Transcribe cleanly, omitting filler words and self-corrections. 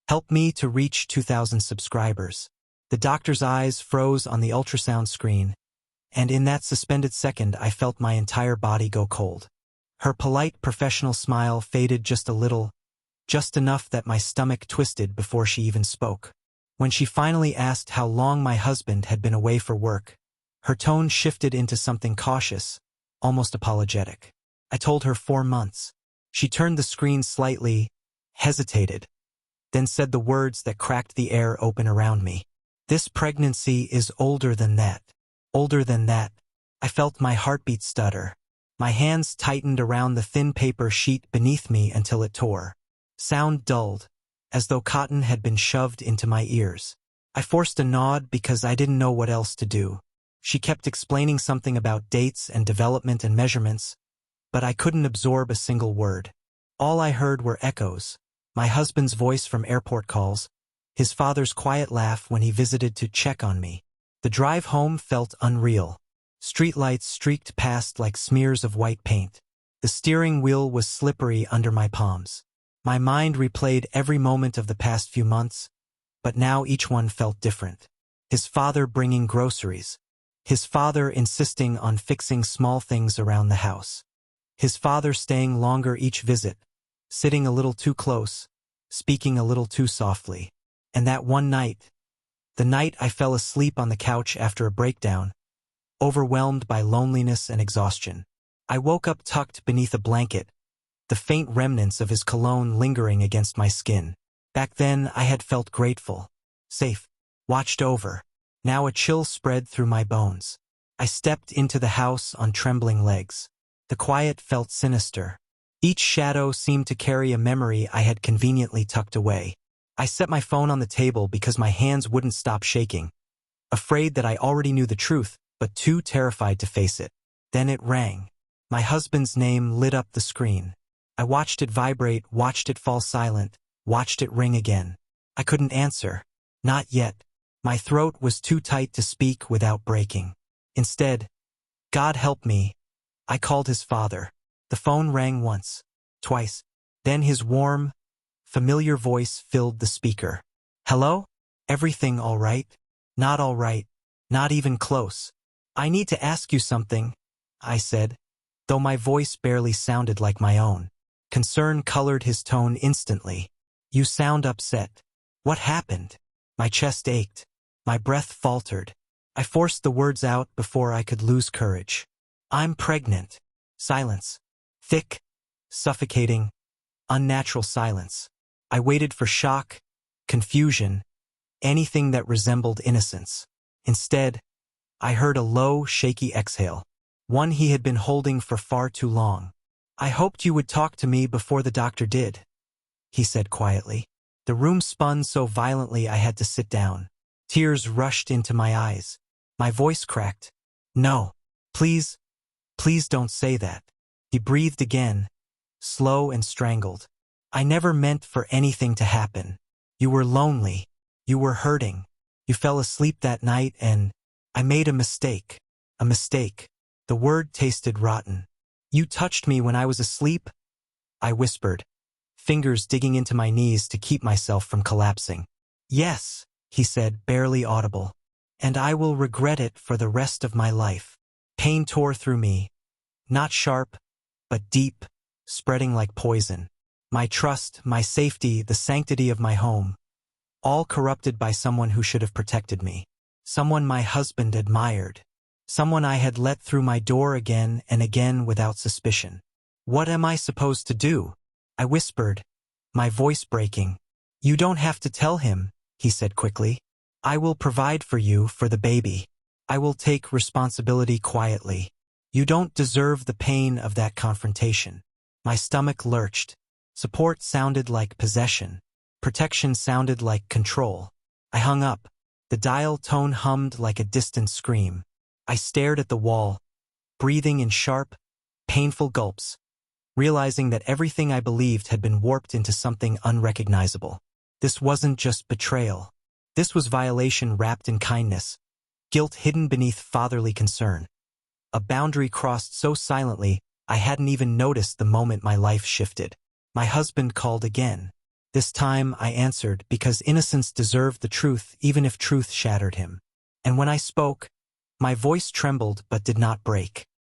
Help me to reach 2,000 subscribers. The doctor's eyes froze on the ultrasound screen, and in that suspended second I felt my entire body go cold. Her polite professional smile faded just a little, just enough that my stomach twisted before she even spoke. When she finally asked how long my husband had been away for work, her tone shifted into something cautious, almost apologetic. I told her 4 months. She turned the screen slightly, hesitated, then said the words that cracked the air open around me. This pregnancy is older than that. Older than that. I felt my heartbeat stutter. My hands tightened around the thin paper sheet beneath me until it tore. Sound dulled, as though cotton had been shoved into my ears. I forced a nod because I didn't know what else to do. She kept explaining something about dates and development and measurements, but I couldn't absorb a single word. All I heard were echoes. My husband's voice from airport calls, his father's quiet laugh when he visited to check on me. The drive home felt unreal. Streetlights streaked past like smears of white paint. The steering wheel was slippery under my palms. My mind replayed every moment of the past few months, but now each one felt different. His father bringing groceries. His father insisting on fixing small things around the house. His father staying longer each visit, sitting a little too close, speaking a little too softly. And that one night, the night I fell asleep on the couch after a breakdown, overwhelmed by loneliness and exhaustion. I woke up tucked beneath a blanket, the faint remnants of his cologne lingering against my skin. Back then, I had felt grateful, safe, watched over. Now a chill spread through my bones. I stepped into the house on trembling legs. The quiet felt sinister. Each shadow seemed to carry a memory I had conveniently tucked away. I set my phone on the table because my hands wouldn't stop shaking, afraid that I already knew the truth, but too terrified to face it. Then it rang. My husband's name lit up the screen. I watched it vibrate, watched it fall silent, watched it ring again. I couldn't answer. Not yet. My throat was too tight to speak without breaking. Instead, God help me, I called his father. The phone rang once, twice. Then his warm, familiar voice filled the speaker. Hello? Everything all right? Not all right. Not even close. I need to ask you something, I said, though my voice barely sounded like my own. Concern colored his tone instantly. You sound upset. What happened? My chest ached. My breath faltered. I forced the words out before I could lose courage. I'm pregnant. Silence. Thick, suffocating, unnatural silence. I waited for shock, confusion, anything that resembled innocence. Instead, I heard a low, shaky exhale, one he had been holding for far too long. I hoped you would talk to me before the doctor did, he said quietly. The room spun so violently I had to sit down. Tears rushed into my eyes. My voice cracked. No, please, please don't say that. He breathed again, slow and strangled. I never meant for anything to happen. You were lonely. You were hurting. You fell asleep that night and I made a mistake. A mistake. The word tasted rotten. You touched me when I was asleep, I whispered, fingers digging into my knees to keep myself from collapsing. Yes, he said, barely audible. And I will regret it for the rest of my life. Pain tore through me. Not sharp, but deep, spreading like poison. My trust, my safety, the sanctity of my home, all corrupted by someone who should have protected me. Someone my husband admired. Someone I had let through my door again and again without suspicion. What am I supposed to do? I whispered, my voice breaking. You don't have to tell him, he said quickly. I will provide for you, for the baby. I will take responsibility quietly. You don't deserve the pain of that confrontation. My stomach lurched. Support sounded like possession. Protection sounded like control. I hung up. The dial tone hummed like a distant scream. I stared at the wall, breathing in sharp, painful gulps, realizing that everything I believed had been warped into something unrecognizable. This wasn't just betrayal. This was violation wrapped in kindness, guilt hidden beneath fatherly concern. A boundary crossed so silently I hadn't even noticed the moment my life shifted. My husband called again. This time I answered because innocence deserved the truth even if truth shattered him. And when I spoke, my voice trembled but did not break.